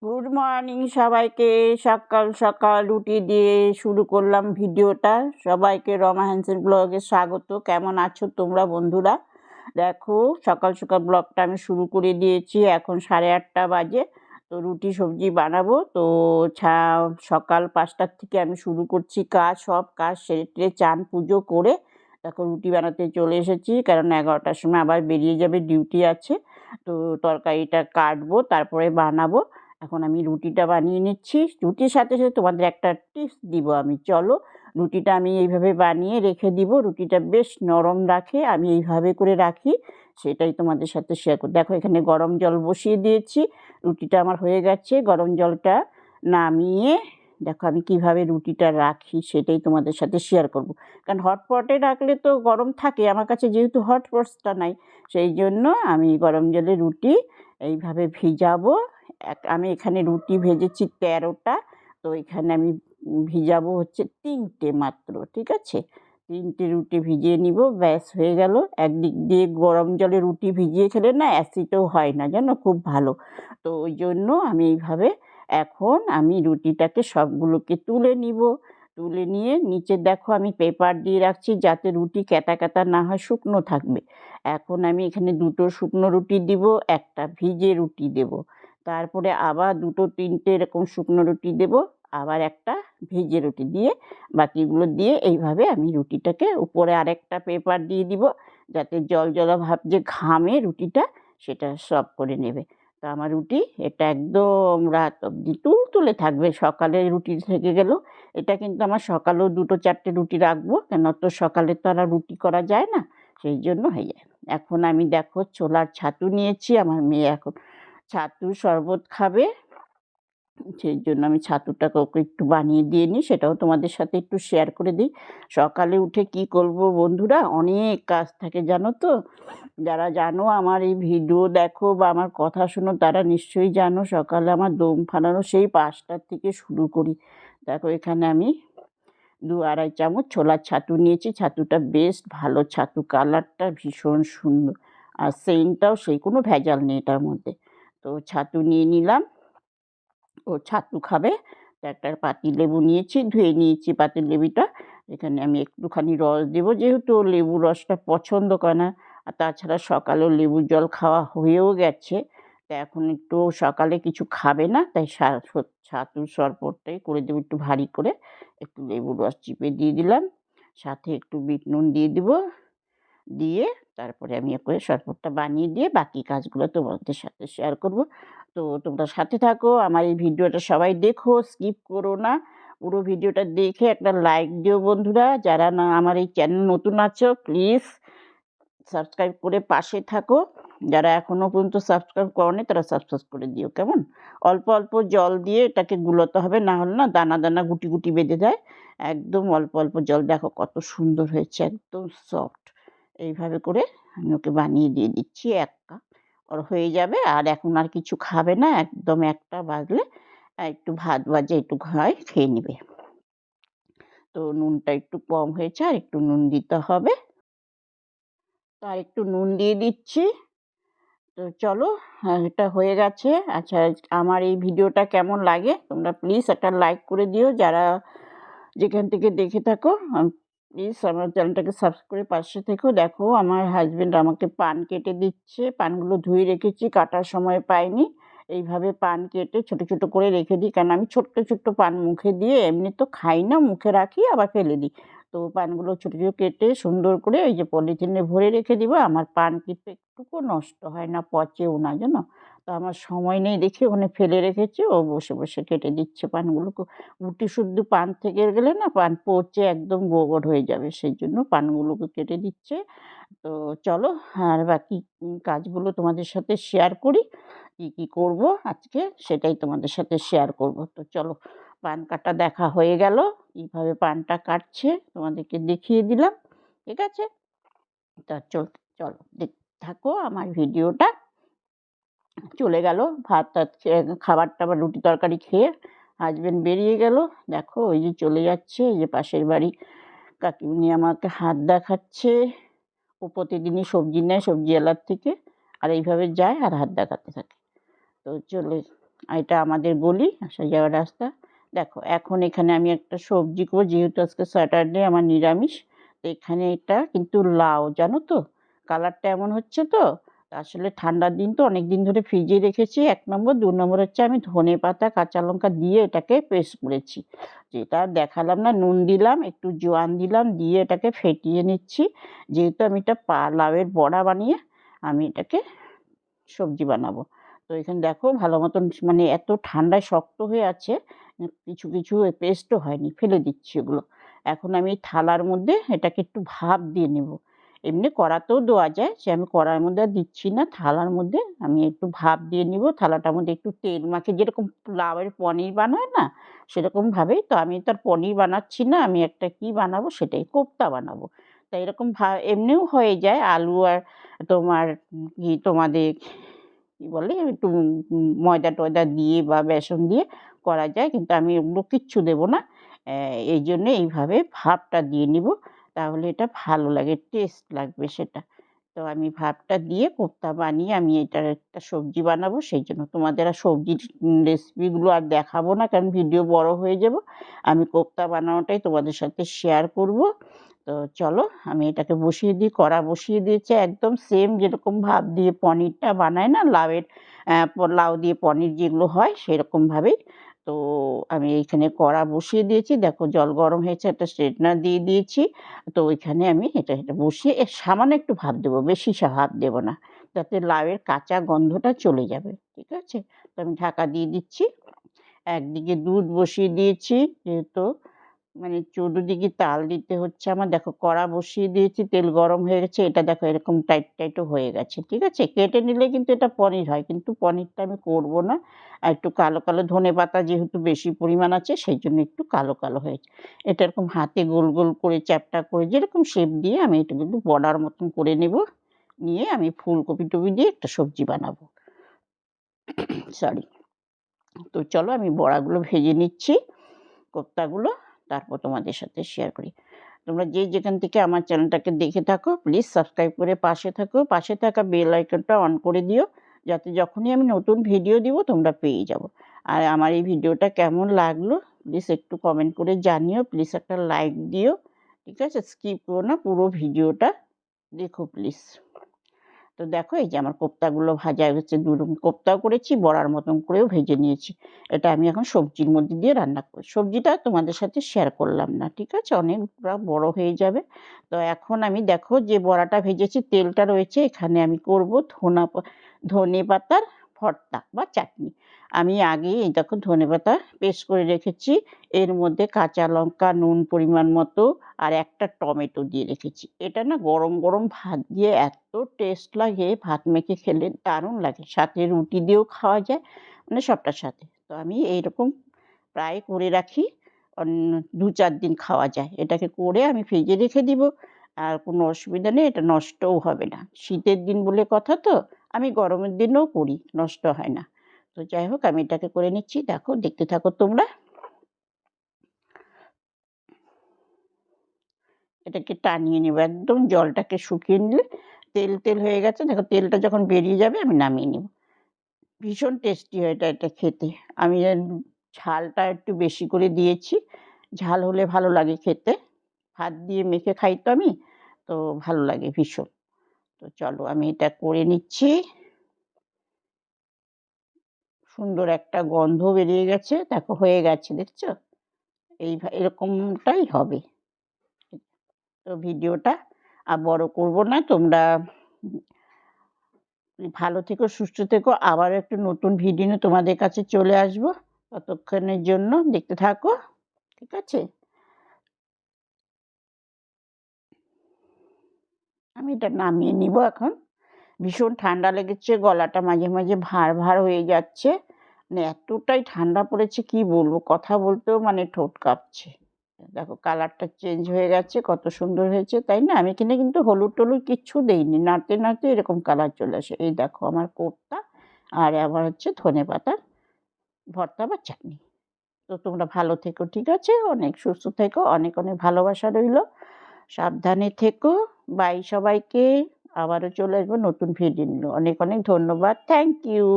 Good morning সবাইকে। সকাল সকাল রুটি দিয়ে শুরু করলাম ভিডিওটা। সবাইকে রমা হ্যান্সেল ব্লগে স্বাগত। কেমন আছো তোমরা বন্ধুরা? দেখো সকাল সকাল ব্লগটা আমি শুরু করে দিয়েছি। এখন 8:30 বাজে। তো রুটি সবজি বানাবো। তো সকাল 5টার থেকে আমি শুরু করছি সব কাজ সেরে চান পুজো করে দেখো রুটি বানাতে চলে এসেছি, কারণ 11টার সময় আবার বেরিয়ে যাবে, ডিউটি আছে। তো তরকারিটা কাটবো, তারপরে বানাবো। এখন আমি রুটিটা বানিয়ে নিচ্ছি। রুটির সাথে সাথে তোমাদের একটা টিপস দিব আমি। চলো, রুটিটা আমি এইভাবে বানিয়ে রেখে দিব। রুটিটা বেশ নরম রাখে, আমি এইভাবে করে রাখি, সেটাই তোমাদের সাথে শেয়ার করি। দেখো এখানে গরম জল বসিয়ে দিয়েছি, রুটিটা আমার হয়ে গেছে। গরম জলটা নামিয়ে দেখো আমি কিভাবে রুটিটা রাখি সেটাই তোমাদের সাথে শেয়ার করব। কারণ হটপটে রাখলে তো গরম থাকে, আমার কাছে যেহেতু হটপটসটা নাই, সেই জন্য আমি গরম জলে রুটি এইভাবে ভিজাবো। আমি এখানে রুটি ভেজেছি 13টা। তো এখানে আমি ভিজাবো হচ্ছে 3টে মাত্র, ঠিক আছে? 3টে রুটি ভিজিয়ে নিব, ব্যাস হয়ে গেল। একদিক দিয়ে গরম জলে রুটি ভিজিয়ে খেলে না অ্যাসিডও হয় না, জানো, খুব ভালো। তো ওই জন্য আমি এইভাবে এখন আমি রুটিটাকে সবগুলোকে তুলে নিব। তুলে নিয়ে নিচে দেখো আমি পেপার দিয়ে রাখছি যাতে রুটি ক্যাতা ক্যাতা না হয়, শুকনো থাকবে। এখন আমি এখানে 2টো শুকনো রুটি দিব, একটা ভিজে রুটি দেব, তারপরে আবার 2-3টে এরকম শুকনো রুটি দেব, আবার একটা ভেজে রুটি দিয়ে বাকিগুলো দিয়ে এইভাবে আমি রুটিটাকে উপরে আরেকটা পেপার দিয়ে দিব, যাতে জল জলা ভাব যে ঘামে রুটিটা সেটা সব করে নেবে। তো আমার রুটি এটা একদম রাত অবধি তুলতুলে থাকবে। সকালে রুটি থেকে গেল, এটা কিন্তু আমার সকালেও 2-4টে রুটি রাখবো, কেন তো সকালে তো আর রুটি করা যায় না, সেই জন্য হয়ে যায়। এখন আমি দেখো ছোলার ছাতু নিয়েছি, আমার মেয়ে এখন ছাতু শরবত খাবে, সেই জন্য আমি ছাতুটাকে ওকে একটু বানিয়ে দিয়ে নিই, সেটাও তোমাদের সাথে একটু শেয়ার করে দিই। সকালে উঠে কি করব বন্ধুরা, অনেক কাজ থাকে জানো তো। যারা জানো আমার এই ভিডিও দেখো বা আমার কথা শোনো তারা নিশ্চয়ই জানো, সকালে আমার দম ফাটানো সেই 5টার থেকে শুরু করি। দেখো এখানে আমি 2-2.5 চামচ ছোলার ছাতু নিয়েছি। ছাতুটা বেশ ভালো ছাতু, কালারটা ভীষণ সুন্দর, আর সেন্টটাও সেই, কোনো ভেজাল নেই এটার মধ্যে। তো ছাতু নিয়ে নিলাম, ও ছাতু খাবে। তো একটা পাতিলেবু নিয়েছি, ধুয়ে নিয়েছি পাতিলেবুটা। এখানে আমি একটুখানি রস দেবো, যেহেতু ও লেবু রসটা পছন্দ করে না, আর তাছাড়া সকালেও লেবুর জল খাওয়া হয়েও গেছে। তা এখন একটু সকালে কিছু খাবে না, তাই ছাতুর শরবতটাই করে দেবো একটু ভারী করে। একটু লেবুর রস চিপে দিয়ে দিলাম, সাথে একটু বিট নুন দিয়ে দেবো, দিয়ে তারপরে আমি করে শরবতটা বানিয়ে দিয়ে বাকি কাজগুলো তোমাদের সাথে শেয়ার করব। তো তোমরা সাথে থাকো, আমার এই ভিডিওটা সবাই দেখো, স্কিপ করো না। পুরো ভিডিওটা দেখে একটা লাইক দিও বন্ধুরা। যারা না আমার এই চ্যানেল নতুন আছো প্লিজ সাবস্ক্রাইব করে পাশে থাকো। যারা এখনও পর্যন্ত সাবস্ক্রাইব করোনি তারা সাবস্ক্রাইব করে দিও, কেমন? অল্প অল্প জল দিয়ে এটাকে গুলোতে হবে, না হলে না দানা দানা গুটি গুটি বেঁধে যায়। একদম অল্প অল্প জল, দেখো কত সুন্দর হয়েছে, একদম সফট। এইভাবে করে আমি ওকে বানিয়ে দিয়ে দিচ্ছি 1 কাপ, ওর হয়ে যাবে। আর এখন আর কিছু খাবে না, একদম 1টা বাজলে একটু ভাত ভাজা একটু খেয়ে নেবে। তো নুনটা একটু কম হয়েছে, আর একটু নুন দিতে হবে, তো আর একটু নুন দিয়ে দিচ্ছি। তো চলো, এটা হয়ে গেছে। আচ্ছা, আমার এই ভিডিওটা কেমন লাগে তোমরা প্লিজ একটা লাইক করে দিও, যারা যেখান থেকে দেখে থাকো। প্লিজ আমার চ্যানেলটাকে সাবস্ক্রাইব করে পাশে থেকো। দেখো আমার হাজব্যান্ড আমাকে পান কেটে দিচ্ছে, পানগুলো ধুয়ে রেখেছি, কাটার সময় পাইনি। এইভাবে পান কেটে ছোট ছোট করে রেখে দিই, কারণ আমি ছোট্ট ছোট্ট পান মুখে দিয়ে এমনি তো খাই না, মুখে রাখি আবার ফেলে দিই। তো পানগুলো ছোটো ছোটো কেটে সুন্দর করে এই যে পলিথিনে ভরে রেখে দিব। আমার পান কিন্তু একটুকু নষ্ট হয় না, পচেও না, জানো। তো আমার সময় নেই দেখে ওখানে ফেলে রেখেছি, ও বসে বসে কেটে দিচ্ছে পানগুলোকে। গুটি শুদ্ধ পান থেকে গেলে না পান পচে একদম গোবর হয়ে যাবে, সেই জন্য পানগুলোকে কেটে দিচ্ছে। তো চলো, আর বাকি কাজগুলো তোমাদের সাথে শেয়ার করি। কী কী করবো আজকে সেটাই তোমাদের সাথে শেয়ার করব। তো চলো, পান কাটা দেখা হয়ে গেল, কীভাবে পানটা কাটছে তোমাদেরকে দেখিয়ে দিলাম, ঠিক আছে? তা চলো থাকো আমার ভিডিওটা। চলে গেল ভাত টাত খাবার টাবার রুটি তরকারি খেয়ে হাজবেন্ড বেরিয়ে গেল। দেখো ওই যে চলে যাচ্ছে, এই যে পাশের বাড়ি কাকিমুনি আমাকে হাত দেখাচ্ছে। ও প্রতিদিনই সবজি নেয় সবজিওয়ালার থেকে, আর এইভাবে যায় আর হাত দেখাতে থাকে। তো এটা আমাদের গলি আসা যাওয়ার রাস্তা। দেখো এখন এখানে আমি একটা সবজি করবো, যেহেতু আজকে স্যাটারডে আমার নিরামিষ। তো এখানে এটা কিন্তু লাউ, জানো তো কালারটা এমন হচ্ছে তো। আসলে ঠান্ডার দিন তো অনেক দিন ধরে ফ্রিজে রেখেছি, 1 নম্বর। 2 নম্বর হচ্ছে আমি ধনে পাতা কাঁচা লঙ্কা দিয়ে এটাকে পেস্ট করেছি, যেটা আর দেখালাম না। নুন দিলাম, একটু জোয়ান দিলাম, দিয়ে এটাকে ফেটিয়ে নিচ্ছি। যেহেতু আমি এটা লাউয়ের বড়া বানিয়ে আমি এটাকে সবজি বানাবো। তো এখানে দেখো ভালো মতন মানে এত ঠান্ডায় শক্ত হয়ে আছে, কিছু কিছু পেস্টও হয়নি, ফেলে দিচ্ছি ওগুলো। এখন আমি থালার মধ্যে এটাকে একটু ভাপ দিয়ে নেব। এমনি কড়াতেও দেওয়া যায়, সে আমি কড়ার মধ্যে আর দিচ্ছি না, থালার মধ্যে আমি একটু ভাপ দিয়ে নিব। থালাটার মধ্যে একটু তেল মাখিয়ে, যেরকম লাউয়ের পনির বানায় না সেরকমভাবেই। তো আমি তো আর পনির বানাচ্ছি না, আমি একটা কি বানাবো, সেটাই কোপ্তা বানাবো। তাই এরকম এমনিও হয়ে যায়, আলু আর তোমার কি তোমাদের কি বলে একটু ময়দা টয়দা দিয়ে বা বেসন দিয়ে করা যায়, কিন্তু আমি ওগুলো কিচ্ছু দেবো না। এই জন্যে এইভাবে ভাপটা দিয়ে নিব, তাহলে এটা ভালো লাগে, টেস্ট লাগবে সেটা। তো আমি ভাপটা দিয়ে কোপ্তা বানিয়ে আমি এটার একটা সবজি বানাবো, সেই জন্য তোমাদের আর সবজির রেসিপিগুলো আর দেখাবো না, কারণ ভিডিও বড় হয়ে যাব। আমি কোপ্তা বানানোটাই তোমাদের সাথে শেয়ার করব। তো চলো আমি এটাকে বসিয়ে দিই, কড়া বসিয়ে দিয়েছে একদম সেম যেরকম ভাপ দিয়ে পনিরটা বানায় না, লাউয়ের লাউ দিয়ে পনির যেগুলো হয় সেরকমভাবেই। তো আমি এইখানে কড়া বসিয়ে দিয়েছি, দেখো জল গরম হয়েছে, একটা স্ট্রেটনার দিয়ে দিয়েছি। তো ওইখানে আমি এটা এটা বসিয়ে সামান্য একটু ভাপ দেবো, বেশি ভাপ দেবো না, যাতে লাউয়ের কাঁচা গন্ধটা চলে যাবে, ঠিক আছে। তো আমি ঢাকা দিয়ে দিচ্ছি। একদিকে দুধ বসিয়ে দিয়েছি, যেহেতু মানে চতুর্দিকে তাল দিতে হচ্ছে আমার। দেখো কড়া বসিয়ে দিয়েছি, তেল গরম হয়ে গেছে, এটা দেখো এরকম টাইট টাইটও হয়ে গেছে, ঠিক আছে। কেটে নিলে কিন্তু এটা পনির হয়, কিন্তু পনিরটা আমি করবো না। আর একটু কালো কালো, ধনে পাতা যেহেতু বেশি পরিমাণ আছে সেই জন্য একটু কালো কালো হয়েছে। এটা এরকম হাতে গোল গোল করে চ্যাপটা করে যেরকম শেপ দিয়ে আমি এটা কিন্তু বড়ার মতন করে নেব। নিয়ে আমি ফুলকপি টপি দিয়ে একটা সবজি বানাবো, সরি। তো চলো আমি বড়াগুলো ভেজে নিচ্ছি, কোপ্তাগুলো, তারপর তোমাদের সাথে শেয়ার করি। তোমরা যে যেখান থেকে আমার চ্যানেলটাকে দেখে থাকো প্লিজ সাবস্ক্রাইব করে পাশে থাকো, পাশে থাকা বেল আইকনটা অন করে দিও, যাতে যখনই আমি নতুন ভিডিও দিব তোমরা পেয়ে যাবো। আর আমার এই ভিডিওটা কেমন লাগলো প্লিজ একটু কমেন্ট করে জানিও, প্লিজ একটা লাইক দিও, ঠিক আছে। স্কিপ করো না, পুরো ভিডিওটা দেখো প্লিজ। তো দেখো এই যে আমার কোপ্তাগুলো ভাজা হয়ে গেছে, দুরকম কোপ্তাও করেছি, বড়ার মতন করেও ভেজে নিয়েছি। এটা আমি এখন সবজির মধ্যে দিয়ে রান্না করি, সবজিটা তোমাদের সাথে শেয়ার করলাম না, ঠিক আছে, অনেকটা বড় হয়ে যাবে। তো এখন আমি দেখো যে বড়াটা ভেজেছি, তেলটা রয়েছে, এখানে আমি করব ধনে পাতার ভর্তা বা চাটনি। আমি আগেই এই দেখো ধনে পাতা পেস্ট করে রেখেছি, এর মধ্যে কাঁচা লঙ্কা, নুন পরিমাণ মতো, আর একটা টমেটো দিয়ে রেখেছি। এটা না গরম গরম ভাত দিয়ে এত টেস্ট লাগে, ভাত মেখে খেলে দারুণ লাগে, সাথে রুটি দিয়েও খাওয়া যায়, মানে সবটার সাথে। তো আমি এইরকম প্রায় করে রাখি, 2-4 দিন খাওয়া যায়। এটাকে করে আমি ফ্রিজে রেখে দিব, আর কোনো অসুবিধা নেই, এটা নষ্টও হবে না। শীতের দিন বলে কথা তো, আমি গরমের দিনেও করি, নষ্ট হয় না। তো যাই হোক আমি এটাকে করে নিচ্ছি, দেখো দেখতে থাকো তোমরা। এটাকে টানিয়ে নেব, একদম জলটাকে শুকিয়ে নিলে তেল তেল হয়ে গেছে, দেখো তেলটা যখন বেরিয়ে যাবে আমি নামিয়ে নেব। ভীষণ টেস্টি হয় এটা খেতে। আমি ঝালটা একটু বেশি করে দিয়েছি, ঝাল হলে ভালো লাগে খেতে, ভাত দিয়ে মেখে খাই তো আমি, তো ভালো লাগে ভীষণ। তো চলো আমি এটা করে নিচ্ছি, সুন্দর একটা গন্ধ বেরিয়ে গেছে, দেখো হয়ে গেছে, দেখছো এরকমটাই হবে। তো ভিডিওটা আর বড় করব না, তোমরা ভালো থেকো, সুস্থ থেকো, আবারও একটু নতুন ভিডিও নিয়ে তোমাদের কাছে চলে আসবো। ততক্ষণের জন্য দেখতে থাকো, ঠিক আছে। আমি এটা নামিয়ে নিব এখন। ভীষণ ঠান্ডা লেগেছে, গলাটা মাঝে মাঝে ভার ভার হয়ে যাচ্ছে, মানে এতটাই ঠান্ডা পড়েছে কি বলবো, কথা বলতেও মানে ঠোঁট কাঁপছে। দেখো কালারটা চেঞ্জ হয়ে গেছে, কত সুন্দর হয়েছে তাই না। আমি এখানে কিন্তু হলুদ টলুদ কিচ্ছু দেইনি, নাড়তে নাড়তে এরকম কালার চলে আসে। এই দেখো আমার কোপ্তা, আর আবার হচ্ছে ধনে পাতার ভর্তা বা চাটনি। তো তোমরা ভালো থেকো, ঠিক আছে, অনেক সুস্থ থেকো, অনেক অনেক ভালোবাসা রইলো, সাবধানে থেকো। বাই সবাইকে, আবারও চলে আসবো নতুন ভিডিও নিয়ে। অনেক অনেক ধন্যবাদ, থ্যাংক ইউ।